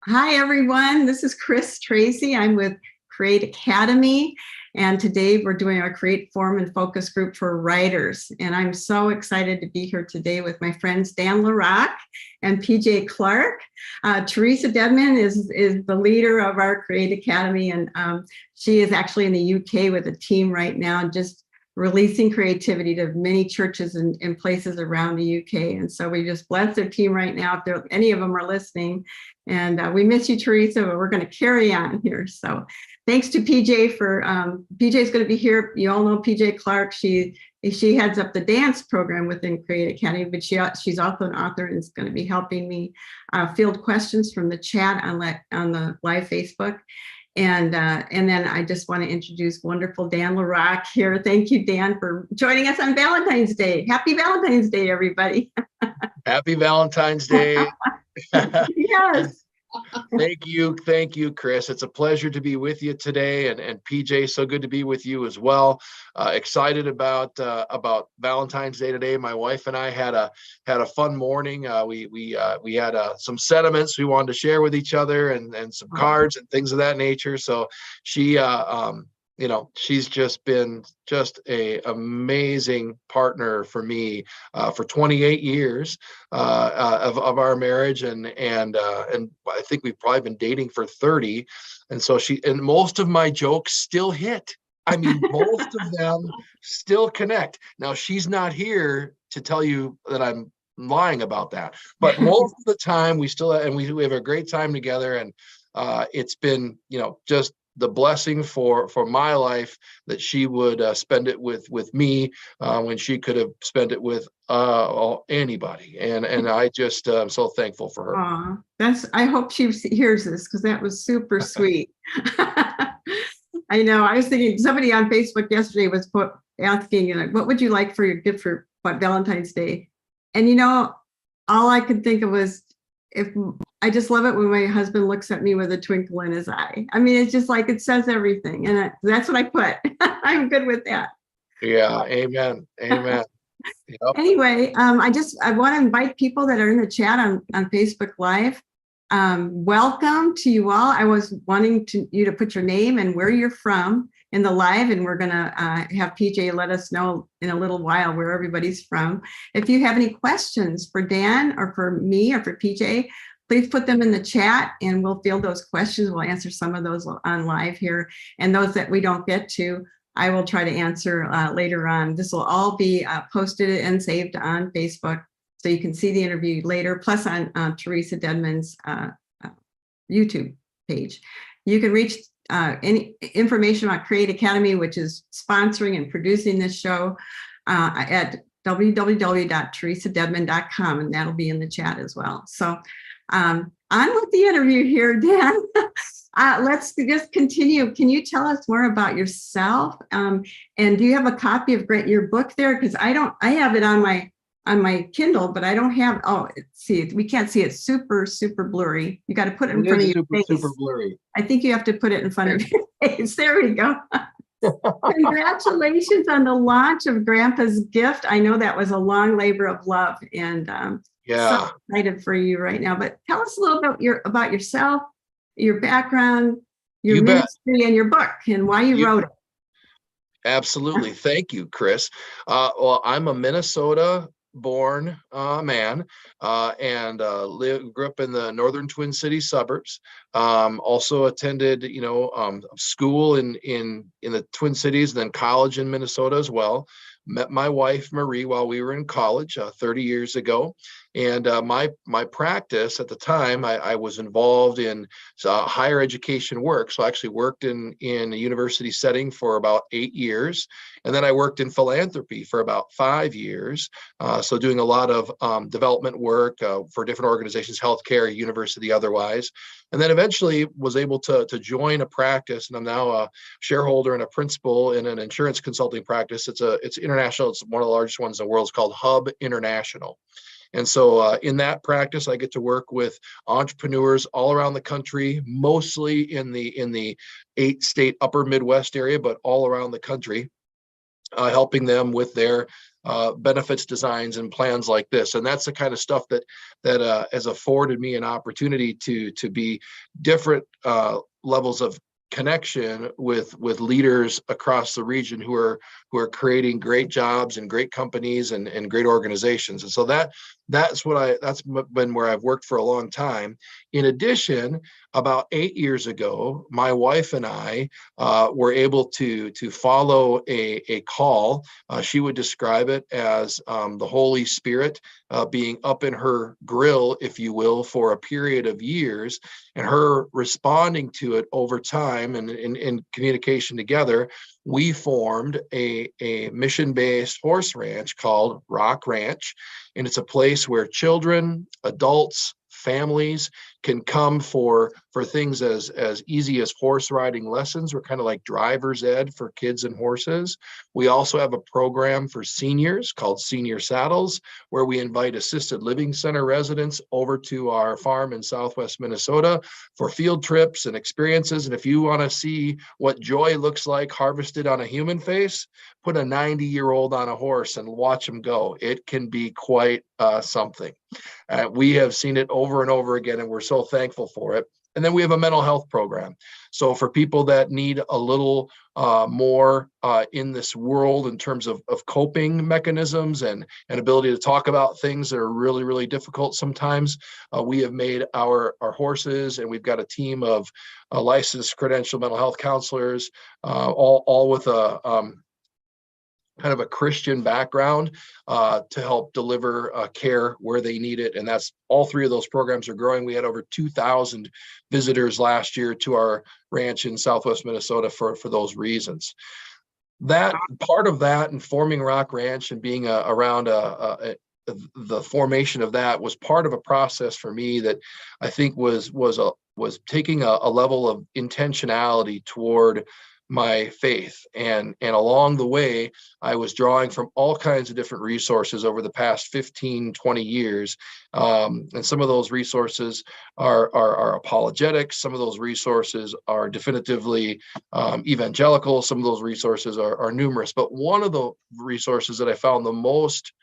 Hi, everyone. This is Chris Tracy. I'm with Create Academy, and today we're doing our Create Form and Focus group for writers. And I'm so excited to be here today with my friends Dan LaRock and PJ Clark. Theresa Dedmon is the leader of our Create Academy, and she is actually in the UK with a team right now, just releasing creativity to many churches and places around the UK. And so we just bless their team right now, if any of them are listening. And we miss you, Theresa, but we're going to carry on here. So thanks to PJ for, PJ's going to be here. You all know PJ Clark. She heads up the dance program within Create Academy, but she's also an author and is going to be helping me field questions from the chat on the live Facebook. And then I just want to introduce wonderful Dan LaRock here. Thank you, Dan, for joining us on Valentine's Day. Happy Valentine's Day, everybody. Happy Valentine's Day. Yes. Thank you, Chris. It's a pleasure to be with you today, and PJ, so good to be with you as well. Excited about Valentine's Day today. My wife and I had a fun morning. We had some sentiments we wanted to share with each other, and some cards and things of that nature. So she she's just been a amazing partner for me for 28 years of our marriage, and I think we've probably been dating for 30. And so and most of my jokes still hit. I mean, most of them still connect. Now, she's not here to tell you that I'm lying about that, but most of the time we have a great time together, and it's been just the blessing for my life that she would spend it with me when she could have spent it with anybody, and I just I'm so thankful for her. I hope she hears this, because that was super sweet. I know. I was thinking, somebody on Facebook yesterday was asking, what would you like for your gift for Valentine's Day? And all I could think of was, I just love it when my husband looks at me with a twinkle in his eye. I mean, it's just like, it says everything. And that's what I put. I'm good with that. Yeah. Amen. Yep. Anyway, I want to invite people that are in the chat on Facebook Live. Welcome to you all. I was wanting you to put your name and where you're from in the live, and we're going to have PJ let us know in a little while where everybody's from. If you have any questions for Dan or for me or for PJ, please put them in the chat and we'll field those questions. We'll answer some of those on live here, and those that we don't get to, I will try to answer later on. This will all be posted and saved on Facebook, so you can see the interview later, plus on Theresa Dedmon's YouTube page. You can reach any information about Create Academy, which is sponsoring and producing this show, at www.theresadedmon.com, and that'll be in the chat as well. So on with the interview here, Dan. Let's just continue. Can you tell us more about yourself? And do you have a copy of your book there? Because I have it on my Kindle, but I don't have. See, we can't see it. Super blurry. You got to put it in front of your face. Super blurry. I think you have to put it in front of your face. There we go. Congratulations on the launch of Grandpa's Gift. I know that was a long labor of love, and so excited for you right now. But tell us a little bit about yourself, your background, your ministry, and your book, and why you wrote it. Absolutely. Thank you, Chris. Well, I'm a Minnesota-born man, and grew up in the northern Twin Cities suburbs. Also attended, school in the Twin Cities, and then college in Minnesota as well. Met my wife, Marie, while we were in college 30 years ago. And my practice at the time, I was involved in higher education work. So I actually worked in a university setting for about 8 years. And then I worked in philanthropy for about 5 years. So doing a lot of development work for different organizations, healthcare, university, otherwise. And then eventually was able to join a practice, and I'm now a shareholder and a principal in an insurance consulting practice. It's international. It's one of the largest ones in the world. It's called Hub International. And so in that practice, I get to work with entrepreneurs all around the country, mostly in the 8-state upper Midwest area, but all around the country. helping them with their benefits designs and plans like this. And that's the kind of stuff that has afforded me an opportunity to be different levels of connection with leaders across the region who are creating great jobs and great companies and great organizations. And so that's been where I've worked for a long time. In addition, about 8 years ago, my wife and I were able to follow a call. She would describe it as the Holy Spirit being up in her grill, if you will, for a period of years, and her responding to it over time and in communication together. We formed a mission-based horse ranch called Rock Ranch, and it's a place where children, adults, families can come for things as easy as horse riding lessons. We're kind of like driver's ed for kids and horses. We also have a program for seniors called Senior Saddles, where we invite assisted living center residents over to our farm in Southwest Minnesota for field trips and experiences. And if you want to see what joy looks like harvested on a human face, put a 90-year-old on a horse and watch him go. It can be quite something. We have seen it over and over again, and we're so thankful for it. And then we have a mental health program. So for people that need a little more in this world in terms of coping mechanisms and ability to talk about things that are really, really difficult sometimes, we have made our horses, and we've got a team of licensed credentialed mental health counselors, all with a kind of a Christian background to help deliver care where they need it. And that's all three of those programs are growing. We had over 2,000 visitors last year to our ranch in Southwest Minnesota for those reasons. That part of that and forming Rock Ranch and being around the formation of that was part of a process for me that I think was taking a level of intentionality toward my faith. And along the way, I was drawing from all kinds of different resources over the past 15, 20 years. And some of those resources are apologetics. Some of those resources are definitively evangelical. Some of those resources are numerous. But one of the resources that I found the most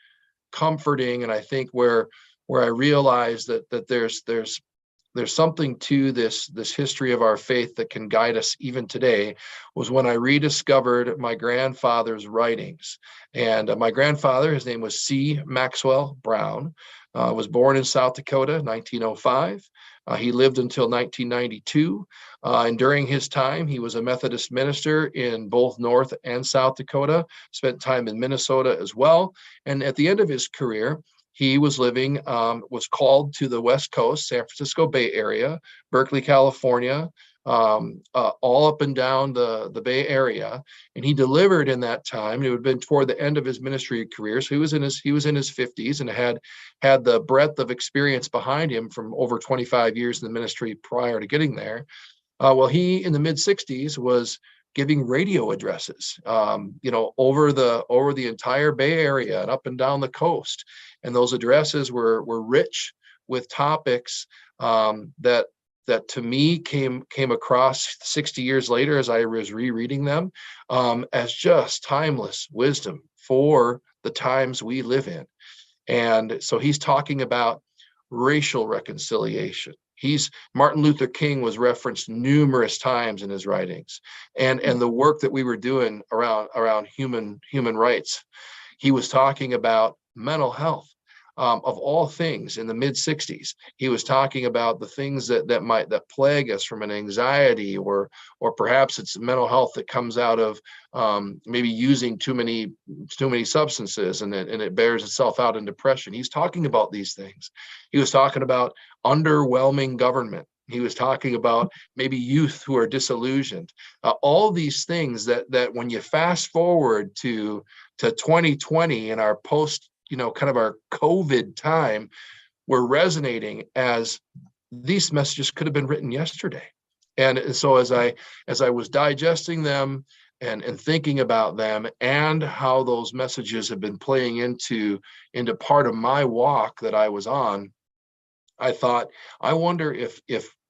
comforting, and I think where I realized that there's something to this history of our faith that can guide us even today, was when I rediscovered my grandfather's writings. And my grandfather, his name was C. Maxwell Brown, was born in South Dakota, 1905. He lived until 1992. And during his time, he was a Methodist minister in both North and South Dakota, spent time in Minnesota as well. And at the end of his career, he was called to the West Coast, San Francisco Bay Area, Berkeley, California, all up and down the Bay Area. And he delivered in that time. It would have been toward the end of his ministry career. So he was in his 50s and had the breadth of experience behind him from over 25 years in the ministry prior to getting there. Well, he in the mid 60s was giving radio addresses, over the entire Bay Area and up and down the coast. And those addresses were rich with topics that to me came across 60 years later as I was rereading them as just timeless wisdom for the times we live in. And so he's talking about racial reconciliation. Martin Luther King was referenced numerous times in his writings, and the work that we were doing around human rights. He was talking about mental health. Of all things in the mid 60s, he was talking about the things that plague us from an anxiety or perhaps it's mental health that comes out of maybe using too many substances and it bears itself out in depression. He's talking about these things. He was talking about underwhelming government. He was talking about maybe youth who are disillusioned. All these things that when you fast forward to 2020 and our post, kind of our COVID time, were resonating as these messages could have been written yesterday. And so as I was digesting them and thinking about them and how those messages have been playing into part of my walk that I was on, I thought, I wonder if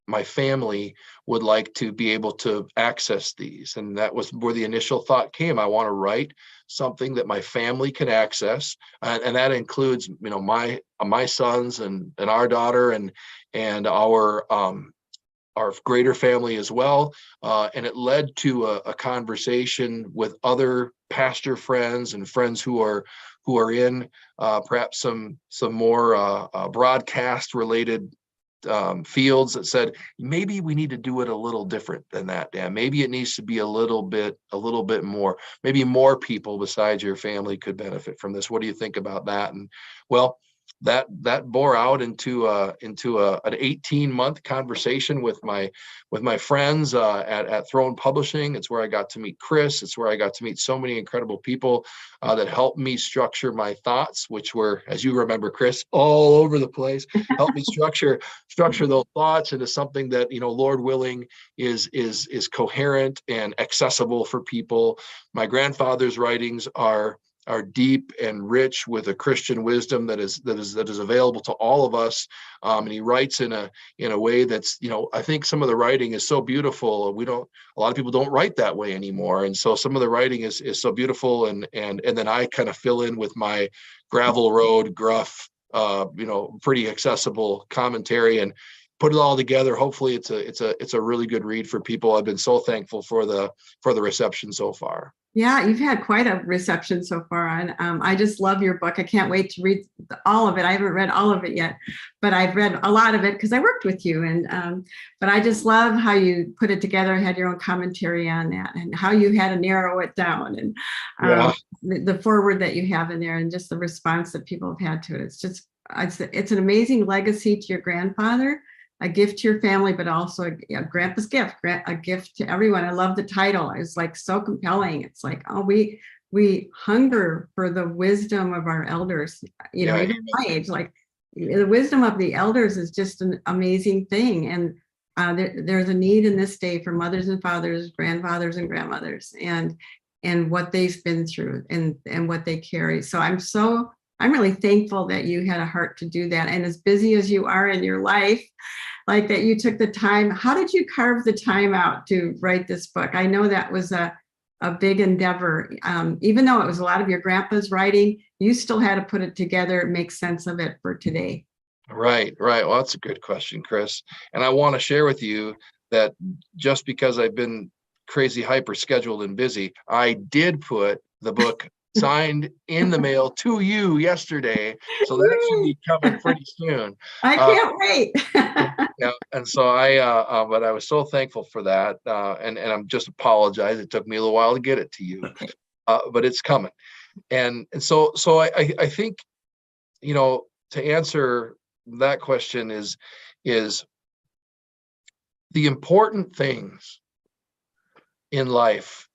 my family would like to be able to access these. And that was where the initial thought came. I want to write something that my family can access. And that includes, my sons and our daughter and our greater family as well. And it led to a conversation with other pastor friends and friends who are in perhaps some more broadcast related fields that said, maybe we need to do it a little different than that, Dan. Maybe it needs to be a little bit more. Maybe more people besides your family could benefit from this. What do you think about that? And well, that bore out into an 18-month conversation with my friends at Throne Publishing. It's where I got to meet Chris. It's where I got to meet so many incredible people that helped me structure my thoughts, which were, as you remember, Chris, all over the place. Helped me structure those thoughts into something that, Lord willing, is coherent and accessible for people. My grandfather's writings are deep and rich with a Christian wisdom that is available to all of us. And he writes in a way that's, I think some of the writing is so beautiful. A lot of people don't write that way anymore. And so some of the writing is so beautiful. And then I kind of fill in with my gravel road, gruff, pretty accessible commentary and put it all together. Hopefully it's a really good read for people. I've been so thankful for the reception so far. Yeah, you've had quite a reception so far. And I just love your book. I can't wait to read all of it. I haven't read all of it yet, but I've read a lot of it because I worked with you. And but I just love how you put it together, had your own commentary on that, and how you had to narrow it down, and the foreword that you have in there, and just the response that people have had to it. It's an amazing legacy to your grandfather, a gift to your family, but also a grandpa's gift, a gift to everyone. I love the title. It's like so compelling. It's like, oh, we hunger for the wisdom of our elders, even my age, like the wisdom of the elders is just an amazing thing. And there's a need in this day for mothers and fathers, grandfathers and grandmothers, and what they've been through and what they carry. So I'm really thankful that you had a heart to do that. And as busy as you are in your life, like that you took the time. How did you carve the time out to write this book? I know that was a big endeavor. Even though it was a lot of your grandpa's writing, you still had to put it together and make sense of it for today. Right. Well, that's a good question, Chris. And I want to share with you that just because I've been crazy hyper scheduled and busy, I did put the book signed in the mail to you yesterday. So that should be coming pretty soon. I can't wait. Yeah, and so but I was so thankful for that. And I'm just apologize. It took me a little while to get it to you, but it's coming. And so I think, to answer that question is the important things in life.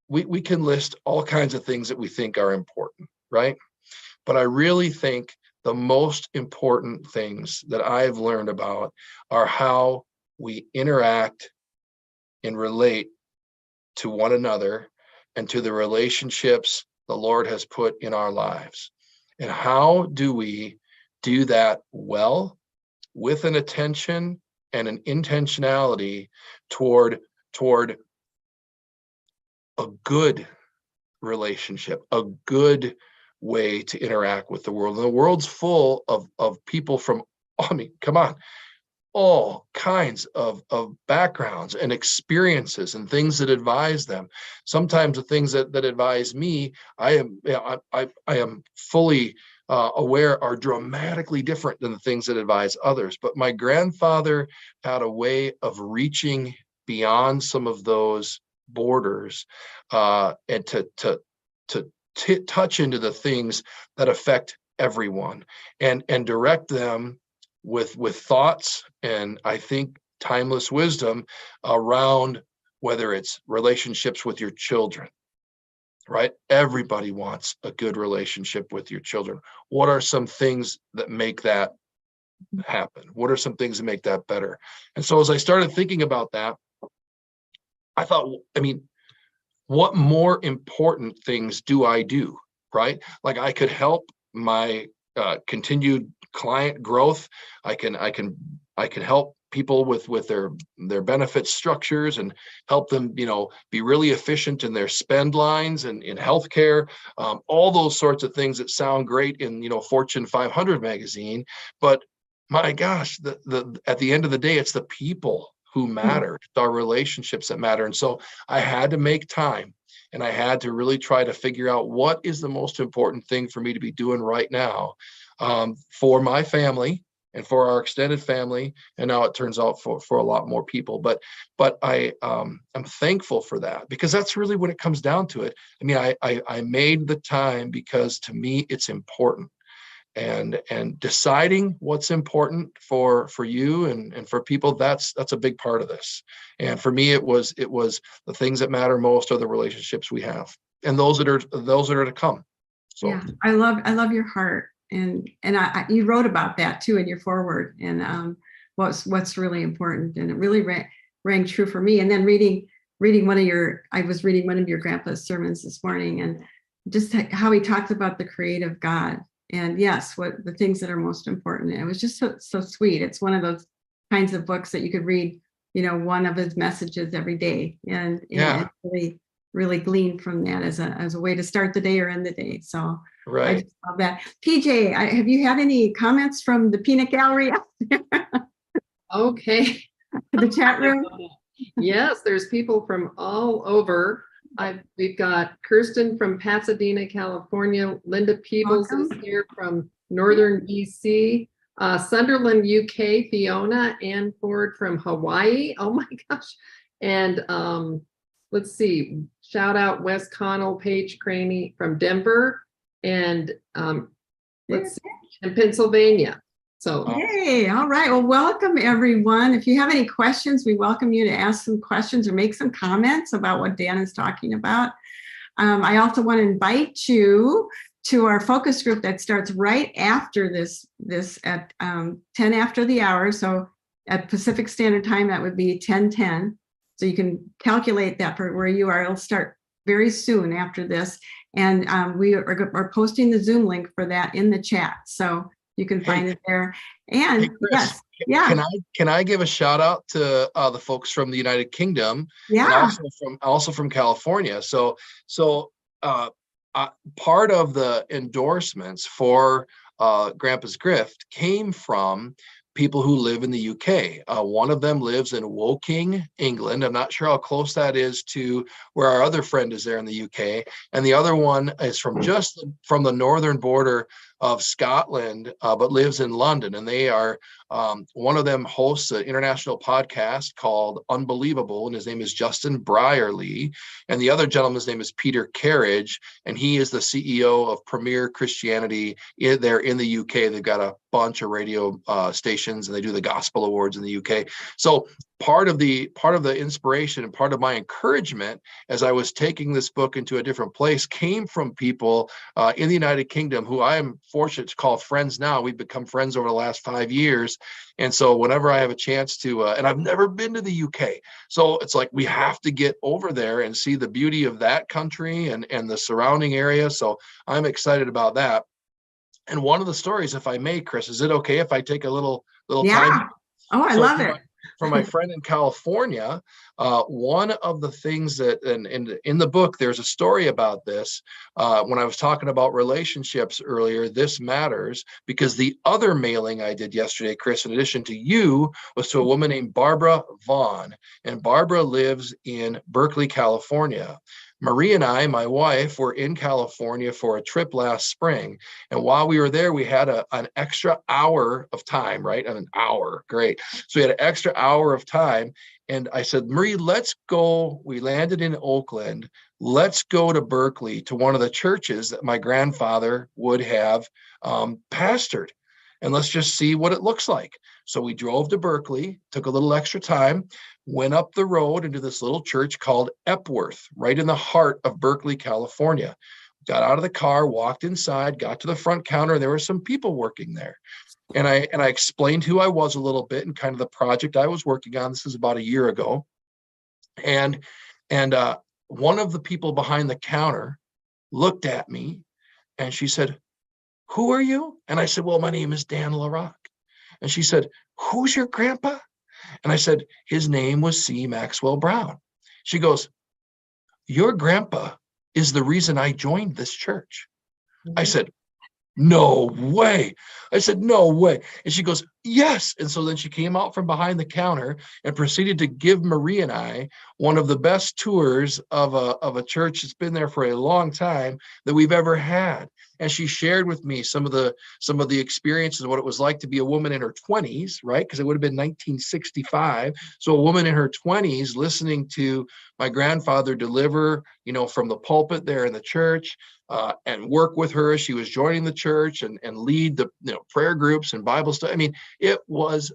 We can list all kinds of things that we think are important, right? But I really think the most important things that I've learned about are how we interact and relate to one another and to the relationships the Lord has put in our lives. And how do we do that well, with an attention and an intentionality toward a good relationship, a good way to interact with the world. And the world's full of people from, come on, all kinds of backgrounds and experiences and things that advise them. Sometimes the things that advise me, I am fully aware are dramatically different than the things that advise others. But my grandfather had a way of reaching beyond some of those borders and to touch into the things that affect everyone and direct them with thoughts and I think timeless wisdom around whether it's relationships with your children, right? Everybody wants a good relationship with your children. What are some things that make that happen? What are some things that make that better? And so as I started thinking about that, I thought, what more important things do I do, right? Like I could help my continued client growth. I can I can help people with their benefit structures and help them, be really efficient in their spend lines and in healthcare, all those sorts of things that sound great in, Fortune 500 magazine. But my gosh, at the end of the day, it's the people who matter, it's our relationships that matter. And so I had to make time, and I had to really try to figure out what is the most important thing for me to be doing right now, for my family and for our extended family. And now it turns out for a lot more people. But I'm thankful for that, because that's really what it comes down to it. I mean, I made the time because to me it's important. And deciding what's important for you and for people, that's a big part of this. And for me, it was the things that matter most are the relationships we have, and those that are to come. So yeah, I love your heart, and you wrote about that too in your foreword, and what's really important, and it really rang true for me. And then I was reading one of your grandpa's sermons this morning, and just how he talks about the creative God. And yes, what the things that are most important. And it was just so sweet. It's one of those kinds of books that you could read, one of his messages every day, and yeah, really glean from that as a way to start the day or end the day. So right. I just love that. PJ, have you had any comments from the peanut gallery? Okay. The chat room? Yes, there's people from all over. We've got Kirsten from Pasadena, California. Linda Peebles is here from Northern BC. Sunderland, UK, Fiona. Ann Ford from Hawaii. Oh my gosh. And let's see. Shout out Wes Connell, Paige Craney from Denver. And let's see, in Pennsylvania. So yay. All right. Well, welcome everyone. If you have any questions, we welcome you to ask some questions or make some comments about what Dan is talking about. I also want to invite you to our focus group that starts right after this at 10 after the hour. So at Pacific Standard Time, that would be 10:10. So you can calculate that for where you are. It'll start very soon after this. And we are posting the Zoom link for that in the chat. So you can find it there. And hey, Chris, yes, yeah. Can I give a shout out to the folks from the United Kingdom, yeah, and also from California. So part of the endorsements for Grandpa's Grift came from people who live in the UK. One of them lives in Woking, England. I'm not sure how close that is to where our other friend is there in the UK. And the other one is from the northern border of Scotland, but lives in London. And they are, one of them hosts an international podcast called Unbelievable, and his name is Justin Brierley. And the other gentleman's name is Peter Carriage, and he is the CEO of Premier Christianity there in the UK. They've got a bunch of radio stations, and they do the Gospel Awards in the UK. So part of the inspiration and part of my encouragement as I was taking this book into a different place came from people in the United Kingdom who I am fortunate to call friends now. We've become friends over the last 5 years. And so whenever I have a chance to, and I've never been to the UK, so it's like we have to get over there and see the beauty of that country and the surrounding area. So I'm excited about that. And one of the stories, if I may, Chris, is it okay if I take a little time? Oh, I love it. For my friend in California, one of the things that, and in the book, there's a story about this. When I was talking about relationships earlier, this matters because the other mailing I did yesterday, Chris, in addition to you, was to a woman named Barbara Vaughn. And Barbara lives in Berkeley, California. Marie and I, my wife, were in California for a trip last spring. And while we were there, we had an extra hour of time, right? An hour, great. So we had an extra hour of time. And I said, Marie, let's go. We landed in Oakland. Let's go to Berkeley to one of the churches that my grandfather would have pastored. And let's just see what it looks like. So we drove to Berkeley, took a little extra time, went up the road into this little church called Epworth, right in the heart of Berkeley, California. Got out of the car, walked inside, got to the front counter. There were some people working there. And I explained who I was a little bit and kind of the project I was working on. This is about a year ago. And one of the people behind the counter looked at me and she said, "Who are you?" And I said, "Well, my name is Dan LaRock." And she said, who's your grandpa? And I said, his name was C. Maxwell Brown. She goes, your grandpa is the reason I joined this church. I said, no way. I said, no way. And she goes, yes. And so then she came out from behind the counter and proceeded to give Marie and I one of the best tours of a church that's been there for a long time that we've ever had. And she shared with me some of the experiences of what it was like to be a woman in her 20s, right? Because it would have been 1965. So a woman in her 20s listening to my grandfather deliver, from the pulpit there in the church, and work with her as she was joining the church and lead the prayer groups and Bible study. I mean, it was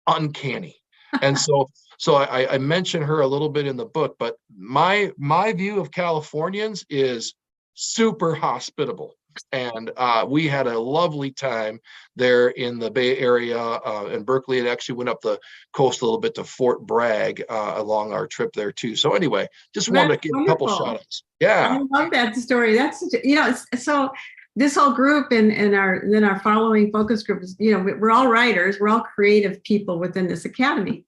uncanny. And so I mention her a little bit in the book, but my view of Californians is super hospitable. And we had a lovely time there in the Bay Area in Berkeley. It actually went up the coast a little bit to Fort Bragg along our trip there too. So anyway, just wanted to give a couple shout outs. Yeah. I love that story. That's, so this whole group and our following focus group is, we're all writers. We're all creative people within this academy.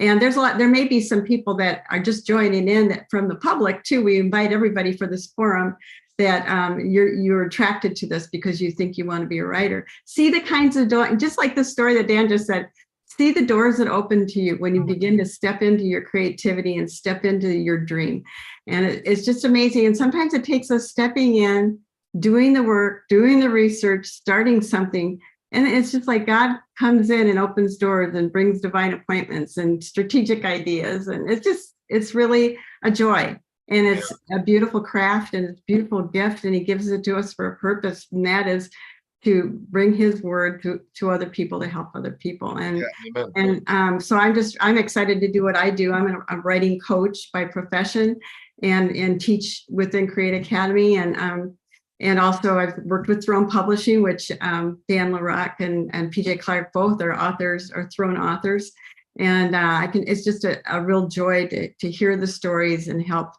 And there may be some people that are just joining in from the public too. We invite everybody for this forum that you're attracted to this because you think you want to be a writer. See the kinds of doors, just like the story that Dan just said, see the doors that open to you when you begin to step into your creativity and step into your dream. And it's just amazing. And sometimes it takes us stepping in, doing the work, doing the research, starting something. And it's just like God comes in and opens doors and brings divine appointments and strategic ideas. And it's really a joy. And it's a beautiful craft and it's a beautiful gift. And he gives it to us for a purpose. And that is to bring his word to other people, to help other people. And so I'm excited to do what I do. I'm a writing coach by profession and teach within Create Academy. And also I've worked with Throne Publishing, which Dan LaRock and PJ Clark both are authors, or Throne authors. And it's just a real joy to hear the stories and help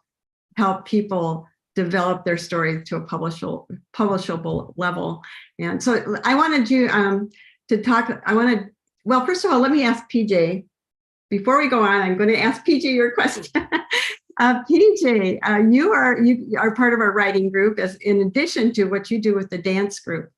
people develop their stories to a publishable level. And so I wanted you to talk. Well, first of all, let me ask PJ. Before we go on, I'm going to ask PJ your question. PJ, you are part of our writing group, as in addition to what you do with the dance group.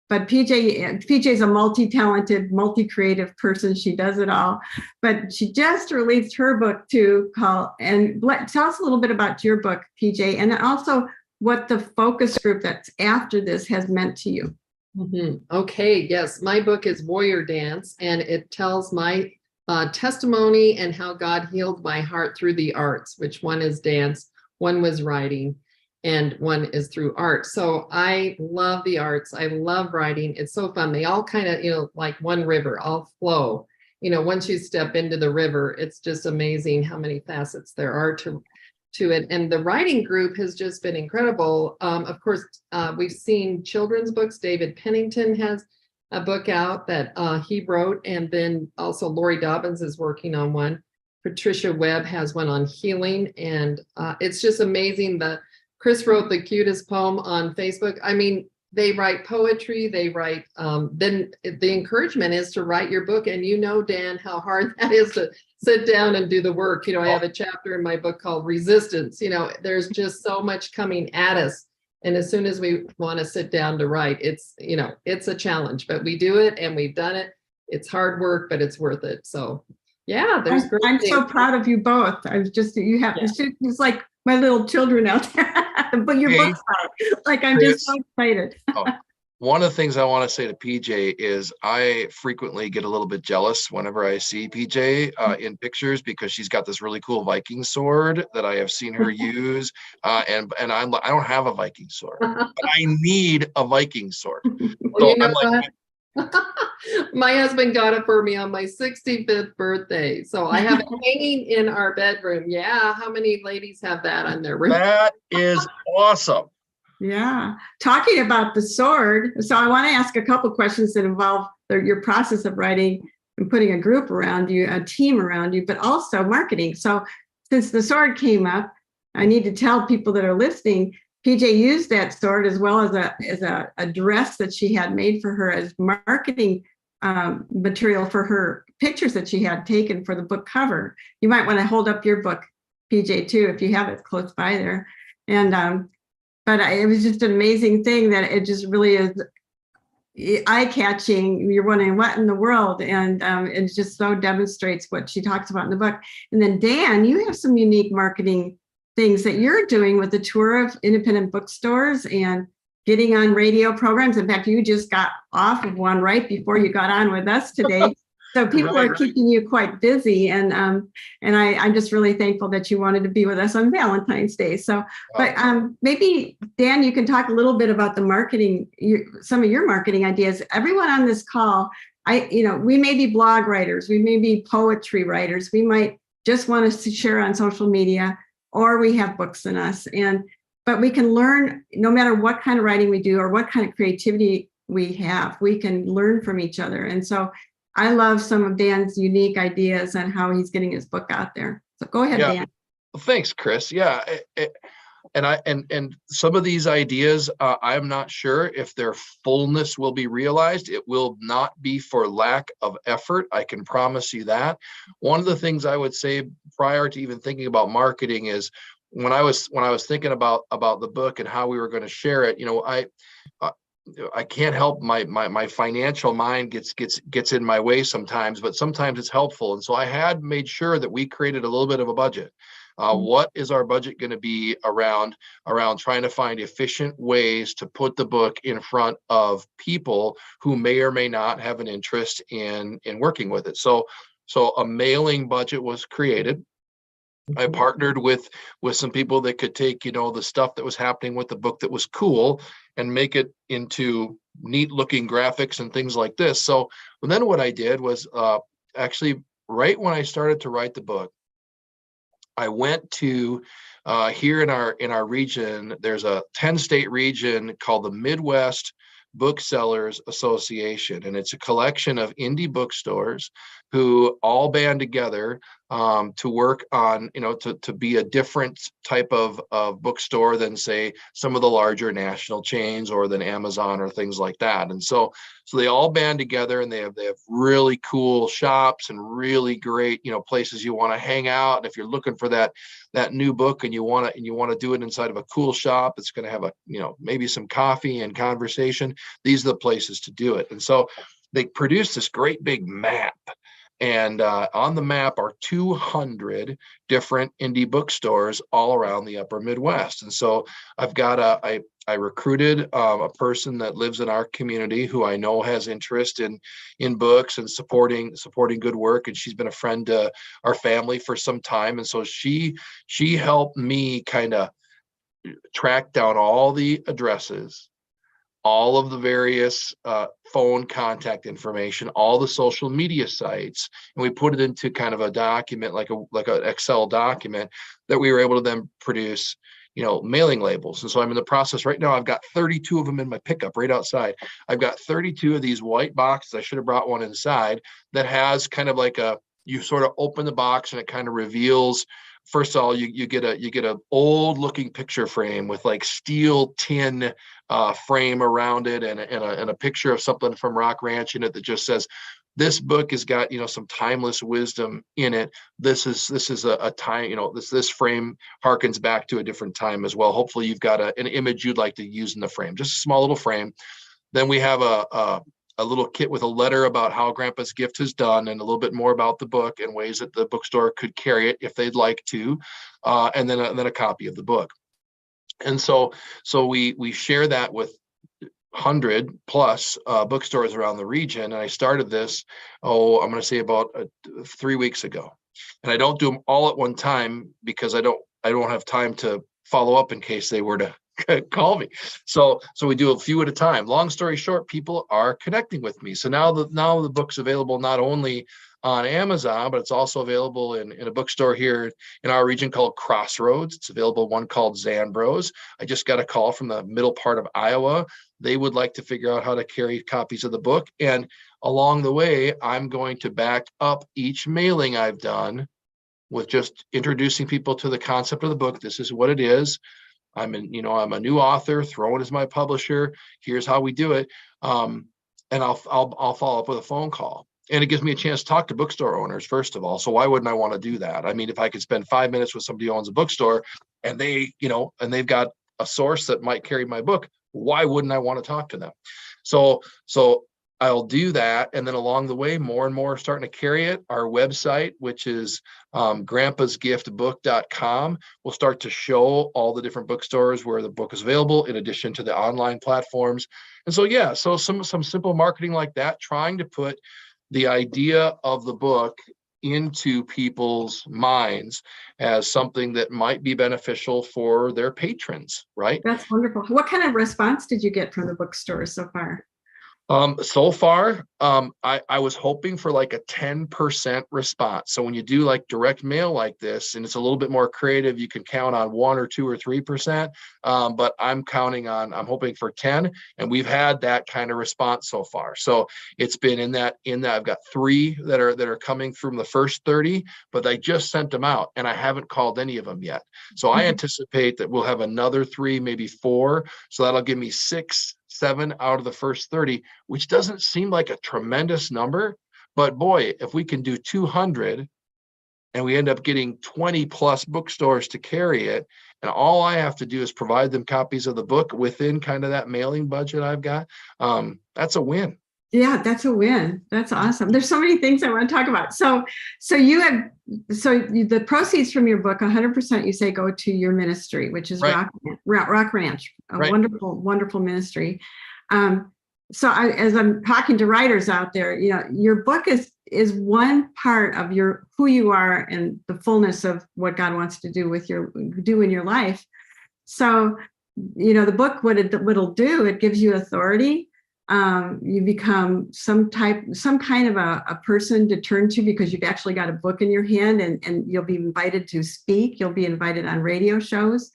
But PJ is a multi-talented, multi-creative person. She does it all. But she just released her book too, tell us a little bit about your book, PJ, and also what the focus group that's after this has meant to you. Okay, yes, my book is Warrior Dance, and it tells my testimony and how God healed my heart through the arts, which one is dance, one was writing, and one is through art. So I love the arts. I love writing. It's so fun. They all kind of, like one river, all flow. Once you step into the river, it's just amazing how many facets there are to it. And the writing group has just been incredible. Of course, we've seen children's books. David Pennington has a book out that he wrote. And then also Lori Dobbins is working on one. Patricia Webb has one on healing. And it's just amazing. Chris wrote the cutest poem on Facebook. I mean, they write poetry, they write, then the encouragement is to write your book. And Dan, how hard that is to sit down and do the work. I have a chapter in my book called Resistance. There's just so much coming at us. And as soon as we want to sit down to write, it's a challenge, but we do it and we've done it. It's hard work, but it's worth it. So yeah, there's great I'm things. so proud of you both. It's like my little children out there, but your book's out. Like, I'm just so excited. One of the things I want to say to PJ is I frequently get a little bit jealous whenever I see PJ in pictures, because she's got this really cool Viking sword that I have seen her use. And I don't have a Viking sword, but I need a Viking sword. Well, my husband got it for me on my 65th birthday. So I have it hanging in our bedroom. Yeah. How many ladies have that on their room? That is awesome. Yeah. Talking about the sword. So I want to ask a couple questions that involve your process of writing and putting a group around you, a team around you, but also marketing. So since the sword came up, I need to tell people that are listening, PJ used that sword as well as a dress that she had made for her as marketing material for her pictures that she had taken for the book cover. You might want to hold up your book, PJ, too, if you have it close by there. And it was just an amazing thing that it just really is eye-catching. You're wondering what in the world, and it just so demonstrates what she talks about in the book. And then Dan, you have some unique marketing things that you're doing with the tour of independent bookstores and getting on radio programs. In fact, you just got off of one right before you got on with us today. So people are keeping you quite busy, and I'm just really thankful that you wanted to be with us on Valentine's Day. So, but maybe Dan, you can talk a little bit about the marketing, some of your marketing ideas. Everyone on this call, we may be blog writers, we may be poetry writers, we might just want us to share on social media, or we have books in us, but we can learn no matter what kind of writing we do or what kind of creativity we have. We can learn from each other, and so I love some of Dan's unique ideas on how he's getting his book out there. So go ahead, Dan. Well, thanks, Chris. Yeah. And some of these ideas, I'm not sure if their fullness will be realized. It will not be for lack of effort. I can promise you that. One of the things I would say prior to even thinking about marketing is when I was thinking about the book and how we were going to share it, I can't help my financial mind gets in my way sometimes, but sometimes it's helpful. And so I had made sure that we created a little bit of a budget. What is our budget going to be around trying to find efficient ways to put the book in front of people who may or may not have an interest in working with it. So a mailing budget was created. I partnered with some people that could take, the stuff that was happening with the book that was cool and make it into neat looking graphics and things like this. So then what I did was actually right when I started to write the book, I went to here in our region, there's a 10-state region called the Midwest Booksellers Association, and it's a collection of indie bookstores who all band together to work on, to be a different type of bookstore than, say, some of the larger national chains or than Amazon or things like that. And so they all band together, and they have really cool shops and really great, places you want to hang out. And if you're looking for that new book and you want to do it inside of a cool shop, it's going to have maybe some coffee and conversation. These are the places to do it. And so they produced this great big map. And on the map are 200 different indie bookstores all around the upper Midwest. And so I've got I recruited a person that lives in our community who I know has interest in books and supporting good work. And she's been a friend to our family for some time. And so she helped me kind of track down all the addresses, all of the various phone contact information, all the social media sites, and we put it into kind of a document, like an Excel document that we were able to then produce, mailing labels. And so I'm in the process right now. I've got 32 of them in my pickup right outside. I've got 32 of these white boxes. I should have brought one inside that has kind of like you sort of open the box and it kind of reveals. First of all, you get a old looking picture frame with like steel tin frame around it and a picture of something from Rock Ranch in it that just says, this book has got, some timeless wisdom in it. This is a time, this frame harkens back to a different time as well. Hopefully you've got an image you'd like to use in the frame, just a small little frame. Then we have a little kit with a letter about how Grandpa's gift has done and a little bit more about the book and ways that the bookstore could carry it if they'd like to, and then a copy of the book. And so we share that with 100 plus bookstores around the region. And I started this, I'm going to say about 3 weeks ago. And I don't do them all at one time because I don't have time to follow up in case they were to call me. So we do a few at a time. Long story short, people are connecting with me. So now the book's available not only on Amazon, but it's also available in a bookstore here in our region called Crossroads. It's available one called Zambros. I just got a call from the middle part of Iowa. They would like to figure out how to carry copies of the book. And along the way, I'm going to back up each mailing I've done with just introducing people to the concept of the book. This is what it is. I'm a new author, Throne is my publisher. Here's how we do it. and I'll follow up with a phone call. And it gives me a chance to talk to bookstore owners, first of all. So why wouldn't I want to do that? I mean, if I could spend 5 minutes with somebody who owns a bookstore and they've got a source that might carry my book, why wouldn't I want to talk to them? So I'll do that. And then along the way, more and more are starting to carry it. Our website, which is grandpasgiftbook.com, will start to show all the different bookstores where the book is available, in addition to the online platforms. And so, yeah, so some simple marketing like that, trying to put the idea of the book into people's minds as something that might be beneficial for their patrons, right? That's wonderful. What kind of response did you get from the bookstores so far? So far, I was hoping for like a 10% response. So when you do like direct mail like this, and it's a little bit more creative, you can count on 1 or 2 or 3%. But I'm hoping for 10, and we've had that kind of response so far. So it's been in that I've got 3 that are coming from the first 30, but I just sent them out and I haven't called any of them yet. So I anticipate that we'll have another 3, maybe 4. So that'll give me 6, 7 out of the first 30, which doesn't seem like a tremendous number, but boy, if we can do 200 and we end up getting 20 plus bookstores to carry it, and all I have to do is provide them copies of the book within kind of that mailing budget I've got, that's a win. Yeah, that's a win. That's awesome. There's so many things I want to talk about. So the proceeds from your book, 100% you say go to your ministry, which is Right. Rock Ranch, a Right. wonderful, wonderful ministry. As I'm talking to writers out there, your book is one part of who you are and the fullness of what God wants to do in your life. So, the book, what it'll do, it gives you authority. You become some kind of a person to turn to because you've actually got a book in your hand, and you'll be invited to speak. You'll be invited on radio shows.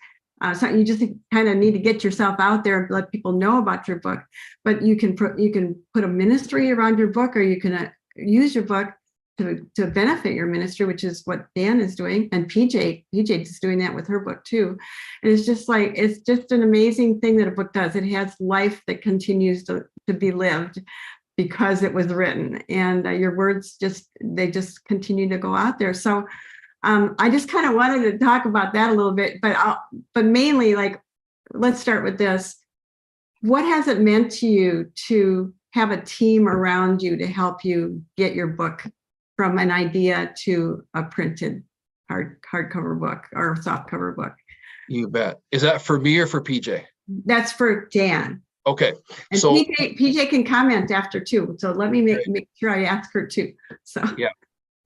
So you just kind of need to get yourself out there and let people know about your book. But you can put a ministry around your book, or you can use your book to benefit your ministry, which is what Dan is doing, and PJ is doing that with her book too. And it's just an amazing thing that a book does. It has life that continues to be lived because it was written, and your words just continue to go out there. So I just kind of wanted to talk about that a little bit, but mainly, let's start with this. What has it meant to you to have a team around you to help you get your book from an idea to a printed hardcover book or softcover book? You bet. Is that for me or for PJ? That's for Dan. Okay. And So PJ can comment after too. So let me make sure I ask her too. So yeah.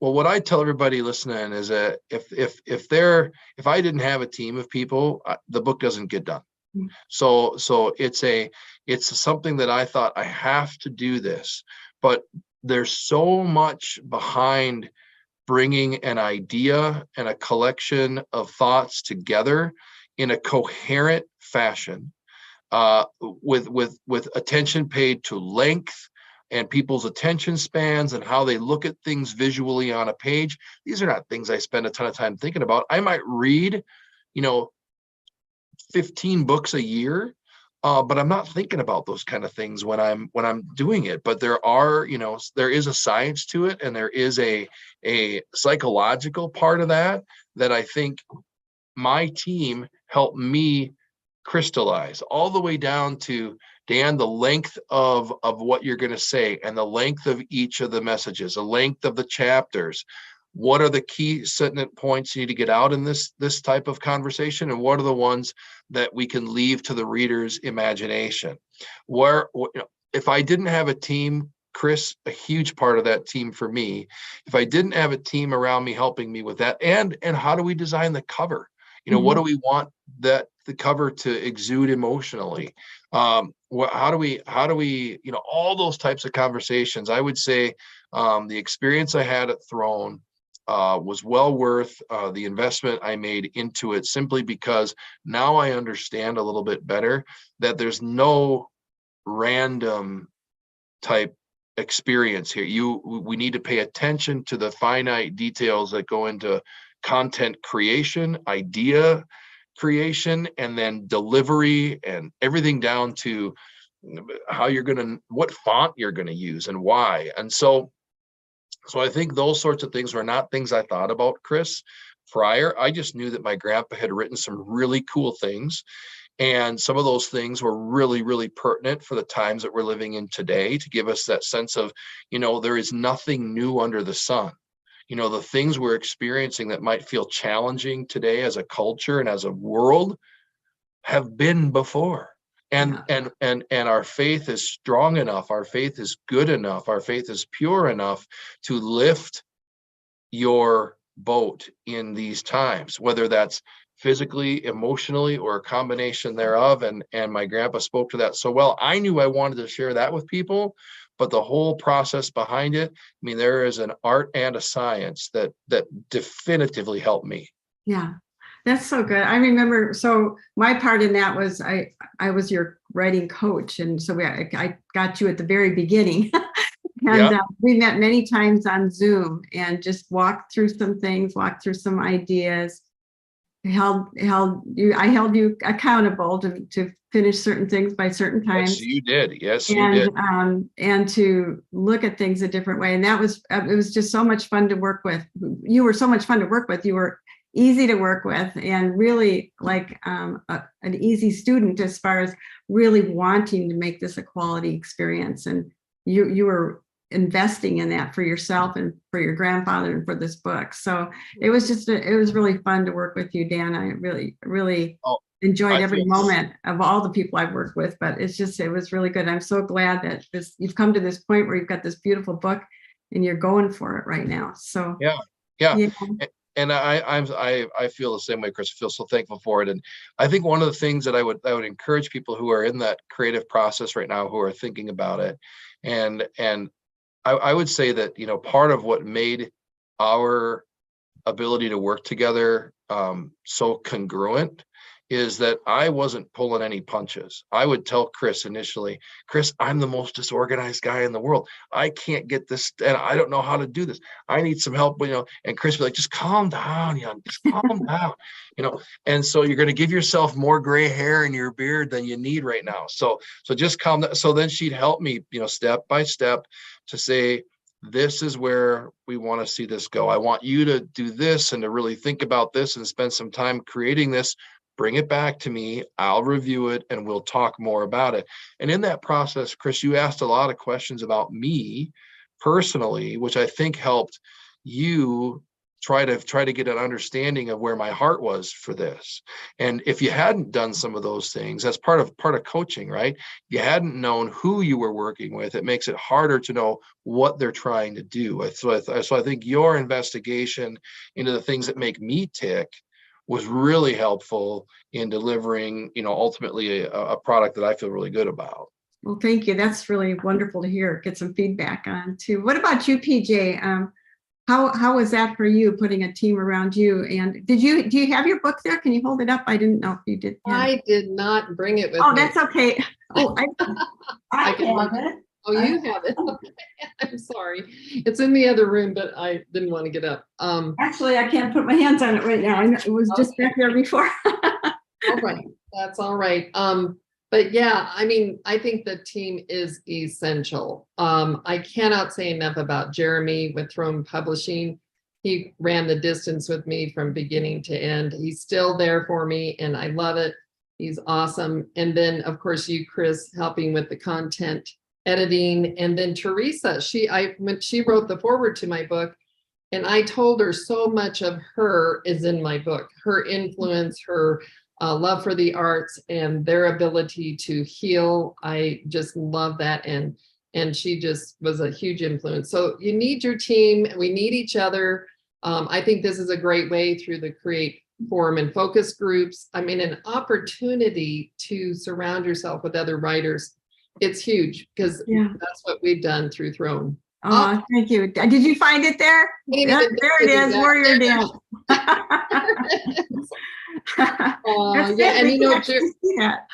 Well, what I tell everybody listening is that if I didn't have a team of people, the book doesn't get done. So it's something that I thought, I have to do this, but there's so much behind bringing an idea and a collection of thoughts together in a coherent fashion, with attention paid to length and people's attention spans and how they look at things visually on a page. These are not things I spend a ton of time thinking about. I might read, 15 books a year, but I'm not thinking about those kind of things when I'm doing it. But there is a science to it, and there is a psychological part of that I think my team helped me crystallize, all the way down to, Dan, the length of what you're going to say, and the length of each of the messages, the length of the chapters. What are the key sentiment points you need to get out in this type of conversation, and what are the ones that we can leave to the reader's imagination? If I didn't have a team, Chris, a huge part of that team for me, if I didn't have a team around me helping me with that, and how do we design the cover? What do we want the cover to exude emotionally? How do we, all those types of conversations. I would say the experience I had at Throne was well worth the investment I made into it, simply because now I understand a little bit better that there's no random type experience here. We need to pay attention to the finite details that go into content creation, idea creation, and then delivery, and everything down to how you're going to, what font you're going to use and why. And so I think those sorts of things were not things I thought about, Chris, prior. I just knew that my grandpa had written some really cool things. And some of those things were really, really pertinent for the times that we're living in today, to give us that sense of, there is nothing new under the sun. The things we're experiencing that might feel challenging today as a culture and as a world have been before. And our faith is strong enough, our faith is good enough, our faith is pure enough to lift your boat in these times, whether that's physically, emotionally, or a combination thereof. And my grandpa spoke to that so well. I knew I wanted to share that with people, but the whole process behind it, there is an art and a science that definitively helped me. Yeah. That's so good. I remember, so my part in that was I was your writing coach. And so I got you at the very beginning. And we met many times on Zoom and just walked through some things, walked through some ideas. I held you accountable to finish certain things by certain times. Yes, you did. Yes, you did. And to look at things a different way. And it was just so much fun to work with. You were so much fun to work with. You were easy to work with and really like an easy student as far as really wanting to make this a quality experience. And you were investing in that for yourself and for your grandfather and for this book. So it was it was really fun to work with you, Dan. I really enjoyed every moment of all the people I've worked with, but it was really good. I'm so glad that you've come to this point where you've got this beautiful book and you're going for it right now. So yeah. And I feel the same way, Chris. I feel so thankful for it. And I think one of the things that I would encourage people who are in that creative process right now, who are thinking about it, and I would say that, part of what made our ability to work together so congruent is that I wasn't pulling any punches. I would tell Chris initially, Chris, I'm the most disorganized guy in the world. I can't get this, and I don't know how to do this. I need some help, and Chris would be like, just calm down, just calm down, and so you're going to give yourself more gray hair in your beard than you need right now. So just calm down. So then she'd help me, step by step to say, this is where we want to see this go. I want you to do this and to really think about this and spend some time creating this. Bring it back to me. I'll review it and we'll talk more about it. And in that process, Chris, you asked a lot of questions about me personally, which I think helped you try to get an understanding of where my heart was for this. And if you hadn't done some of those things, that's part of coaching, right? You hadn't known who you were working with. It makes it harder to know what they're trying to do. So I think your investigation into the things that make me tick was really helpful in delivering, ultimately a product that I feel really good about. Well, thank you. That's really wonderful to hear. Get some feedback on too. What about you, PJ? How was that for you, putting a team around you? And do you have your book there? Can you hold it up? I didn't know if you did. I did not bring it with me. Oh, that's okay. Oh, I have it. Oh, you have it. Okay. I'm sorry. It's in the other room, but I didn't want to get up. Actually, I can't put my hands on it right now. It was just back there before. Okay, that's all right. But yeah, I think the team is essential. I cannot say enough about Jeremy with Throne Publishing. He ran the distance with me from beginning to end. He's still there for me and I love it. He's awesome. And then of course you, Chris, helping with the content editing. And then Theresa, when she wrote the foreword to my book, and I told her so much of her is in my book, her influence, her love for the arts and their ability to heal. I just love that. And she just was a huge influence. So you need your team. We need each other. I think this is a great way through the Create Forum and focus groups. An opportunity to surround yourself with other writers. It's huge because that's what we've done through Throne. Oh, thank you. Did you find it there? There it is, Warrior Dance. And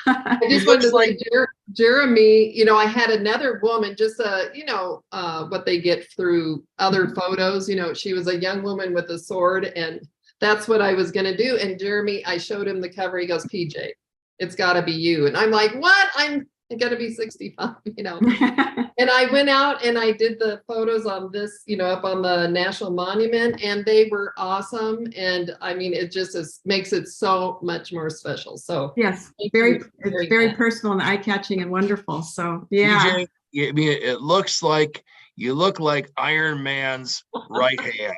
I just wanted to say, Jeremy, I had another woman, just what they get through other photos. She was a young woman with a sword, and that's what I was going to do. And Jeremy, I showed him the cover. He goes, PJ, it's got to be you. And I'm like, what? I gotta be 65, And I went out and I did the photos on this, up on the National Monument, and they were awesome. And I mean, it just makes it so much more special. So Yes, thank it's you very much. personal and eye-catching and wonderful. So yeah. PJ, I mean, it looks like you look like Iron Man's right hand.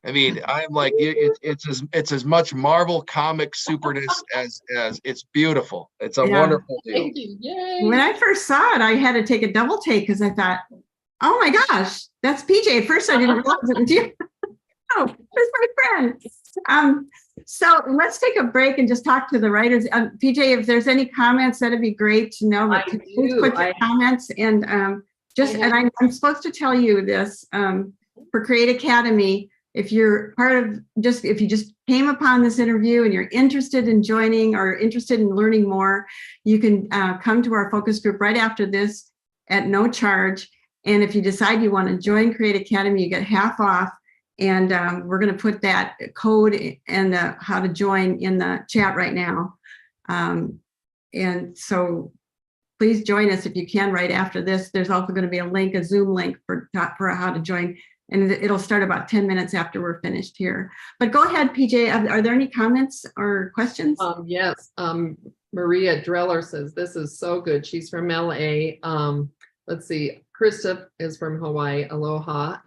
I mean, I'm like, it's as much Marvel comic superness as it's beautiful. It's a Yeah. wonderful deal. Thank you. Yay. When I first saw it, I had to take a double take because I thought, oh my gosh, that's PJ. At first, I didn't realize it was you. Oh, there's my friend. So let's take a break and just talk to the writers. PJ, if there's any comments, that'd be great to know. But please put your comments and and I'm supposed to tell you this for Create Academy. If you're if you just came upon this interview and you're interested in joining or interested in learning more, you can come to our focus group right after this at no charge. And if you decide you want to join Create Academy, you get half off. And we're going to put that code and how to join in the chat right now. And so please join us if you can right after this. There's also going to be a link, a Zoom link for how to join. And it'll start about 10 minutes after we're finished here. But go ahead, PJ. Are there any comments or questions? Yes. Maria Dreller says, this is so good. She's from LA. Let's see. Krista is from Hawaii. Aloha.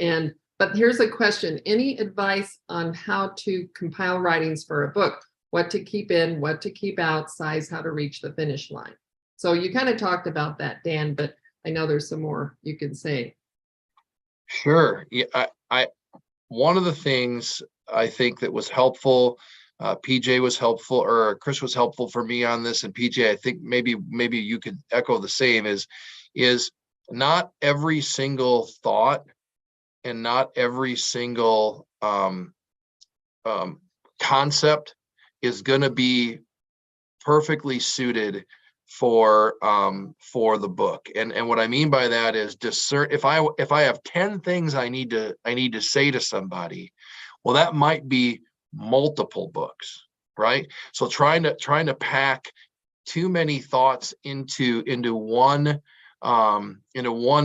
But here's a question. Any advice on how to compile writings for a book? What to keep in, what to keep out, size, how to reach the finish line. So you kind of talked about that, Dan, but I know there's some more you can say. Sure. Yeah, I one of the things I think that was helpful, PJ was helpful, or Chris was helpful for me on this, and PJ, I think maybe you could echo the same, is not every single thought and not every single concept is going to be perfectly suited for the book. And what I mean by that is discern. If I have 10 things I need to say to somebody, well, that might be multiple books, right? So trying to pack too many thoughts into one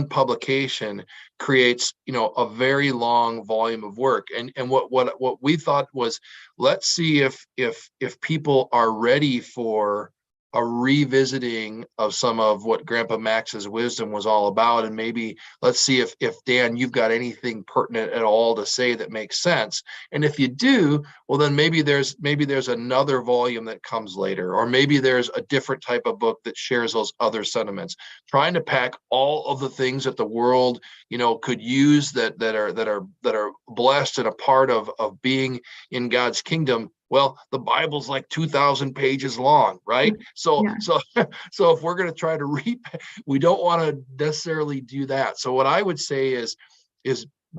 publication creates a very long volume of work. And what we thought was, let's see if people are ready for a revisiting of some of what Grandpa Max's wisdom was all about. And maybe let's see if Dan, you've got anything pertinent at all to say that makes sense. And if you do, well, then maybe there's another volume that comes later, or maybe there's a different type of book that shares those other sentiments. Trying to pack all of the things that the world, could use that are blessed and a part of being in God's kingdom. Well, the Bible's like 2,000 pages long, right? So if we're going to try to read, we don't want to necessarily do that. So what I would say is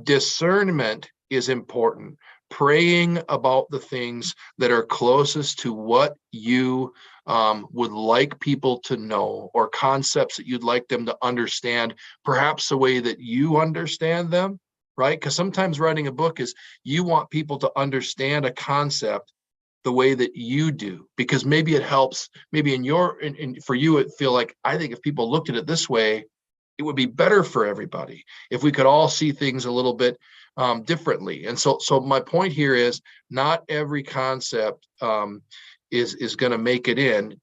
discernment is important. Praying about the things that are closest to what you would like people to know, or concepts that you'd like them to understand, perhaps the way that you understand them, right? Because sometimes writing a book is you want people to understand a concept the way that you do, because maybe it helps, maybe for you, it feel like, I think if people looked at it this way, it would be better for everybody if we could all see things a little bit differently. And so my point here is not every concept is going to make it in.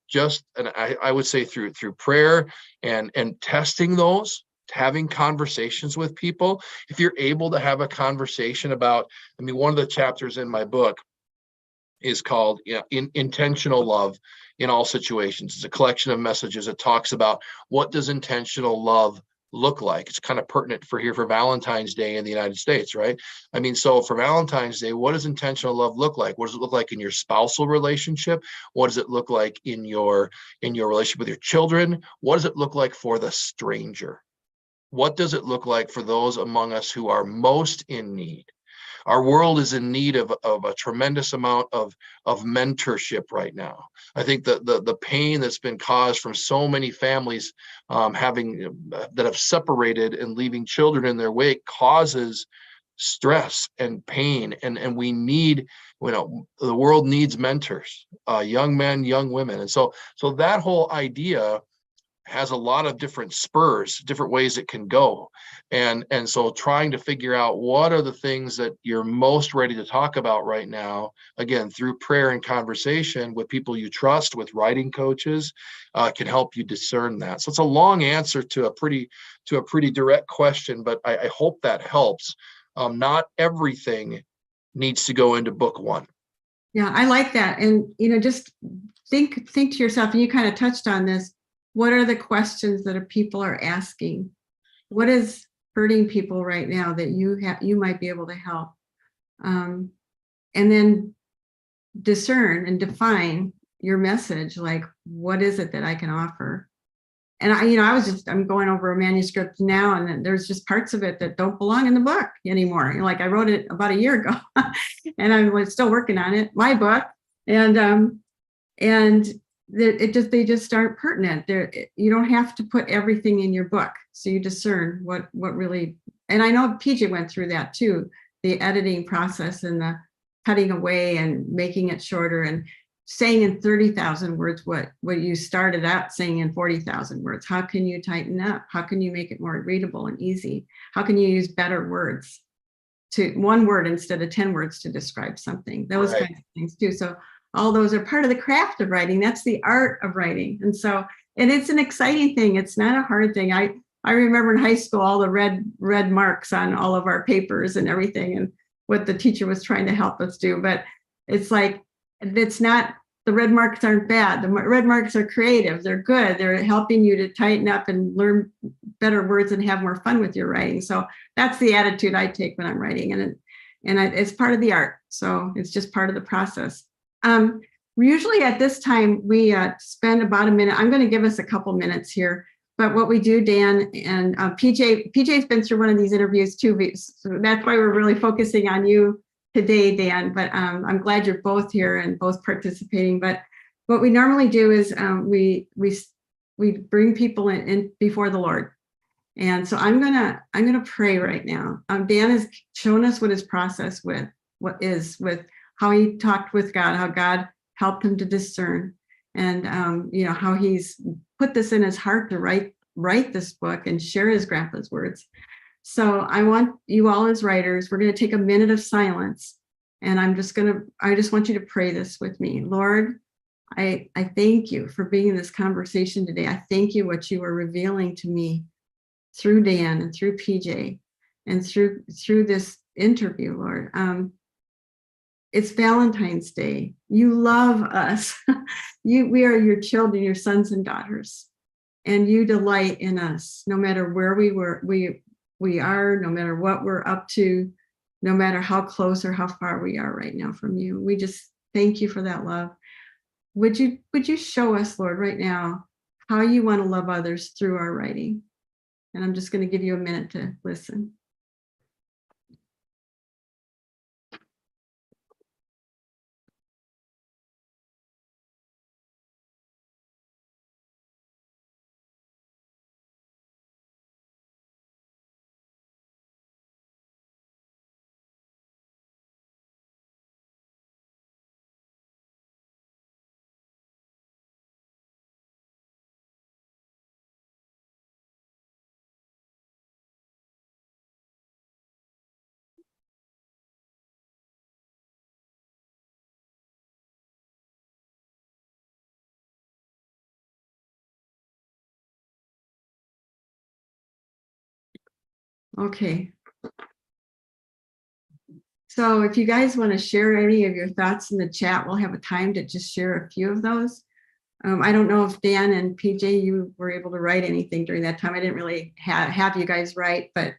And I would say through prayer and testing those, having conversations with people. If you're able to have a conversation about, one of the chapters in my book is called intentional love in all situations. It's a collection of messages. It talks about, what does intentional love look like? It's kind of pertinent for Valentine's Day in the United States, right? So for Valentine's Day, what does intentional love look like? What does it look like in your spousal relationship? What does it look like in your relationship with your children? What does it look like for the stranger? What does it look like for those among us who are most in need? Our world is in need of a tremendous amount of mentorship right now. I think the pain that's been caused from so many families that have separated and leaving children in their wake causes stress and pain, and we need, the world needs mentors, young men, young women. And so that whole idea has a lot of different spurs, different ways it can go. And so trying to figure out what are the things that you're most ready to talk about right now, again, through prayer and conversation with people you trust, with writing coaches, can help you discern that. So it's a long answer to a pretty direct question, but I hope that helps. Not everything needs to go into book one. Yeah, I like that. And, just think to yourself, and you kind of touched on this, what are the questions that people are asking? What is hurting people right now that you might be able to help? And then discern and define your message, like, what is it that I can offer? And I'm going over a manuscript now, and then there's just parts of it that don't belong in the book anymore. Like, I wrote it about a year ago and I'm still working on it, my book. And they just aren't pertinent. You don't have to put everything in your book. So you discern what really, and I know PJ went through that too, the editing process and the cutting away and making it shorter and saying in 30,000 words what you started out saying in 40,000 words. How can you tighten up? How can you make it more readable and easy? How can you use better words, to one word instead of 10 words to describe something? Those kinds of things too. So all those are part of the craft of writing. That's the art of writing. And it's an exciting thing. It's not a hard thing. I remember in high school, all the red marks on all of our papers and everything, and what the teacher was trying to help us do. But it's like, it's not, the red marks aren't bad. The red marks are creative. They're good. They're helping you to tighten up and learn better words and have more fun with your writing. So that's the attitude I take when I'm writing, and it's part of the art. So it's just part of the process. Usually at this time, we spend about a minute. I'm going to give us a couple minutes here. But what we do, Dan and PJ's been through one of these interviews too. So that's why we're really focusing on you today, Dan. But I'm glad you're both here and both participating. But what we normally do is we bring people in before the Lord. And so I'm gonna pray right now. Dan has shown us what his process with how he talked with God, how God helped him to discern, and how he's put this in his heart to write this book and share his grandpa's words. So I want you all as writers, we're going to take a minute of silence, and I just want you to pray this with me. Lord, I thank you for being in this conversation today. I thank you what you are revealing to me through Dan and through PJ and through this interview, Lord. It's Valentine's Day. You love us. We are your children, your sons and daughters, and you delight in us, no matter where we are, no matter what we're up to, no matter how close or how far we are right now from you. We just thank you for that love. Would you show us, Lord, right now, how you want to love others through our writing? And I'm just going to give you a minute to listen. Okay. So if you guys want to share any of your thoughts in the chat, we'll have a time to just share a few of those. I don't know if Dan and PJ, you were able to write anything during that time. I didn't really have you guys write, but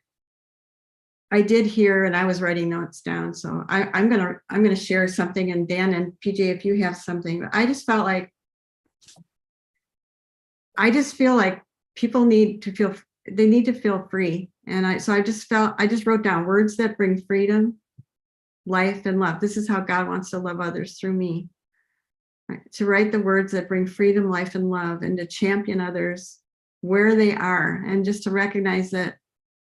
I did hear, and I was writing notes down. So I'm gonna share something, and Dan and PJ, if you have something. I just feel like people need to feel free. And I just wrote down words that bring freedom, life, and love. This is how God wants to love others, through me. Right? To write the words that bring freedom, life, and love, and to champion others where they are, and just to recognize that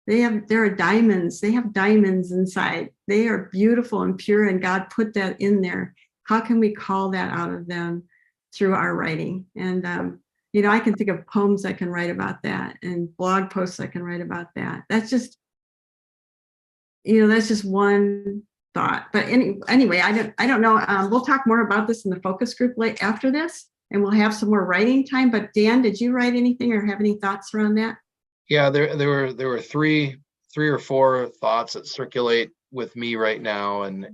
there are diamonds. They have diamonds inside. They are beautiful and pure, and God put that in there. How can we call that out of them through our writing? And I can think of poems I can write about that and blog posts I can write about that. That's just one thought. But anyway, I don't know. We'll talk more about this in the focus group after this, and we'll have some more writing time. But Dan, did you write anything or have any thoughts around that? Yeah, there were three or four thoughts that circulate with me right now, and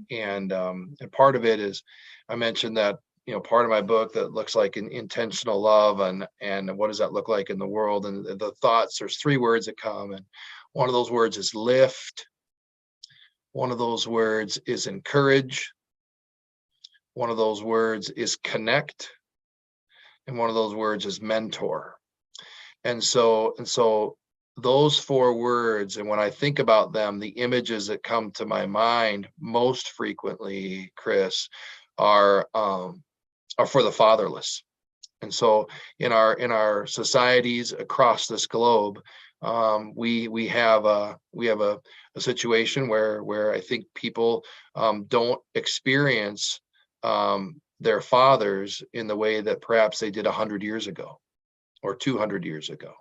part of it is I mentioned that part of my book that looks like an intentional love, and what does that look like in the world, and the thoughts. There's three words that come, and one of those words is lift. One of those words is encourage. One of those words is connect, and one of those words is mentor. And so those four words, and when I think about them, the images that come to my mind most frequently, Chris, are for the fatherless. And so in our societies across this globe, we have a situation where I think people don't experience their fathers in the way that perhaps they did 100 years ago or 200 years ago.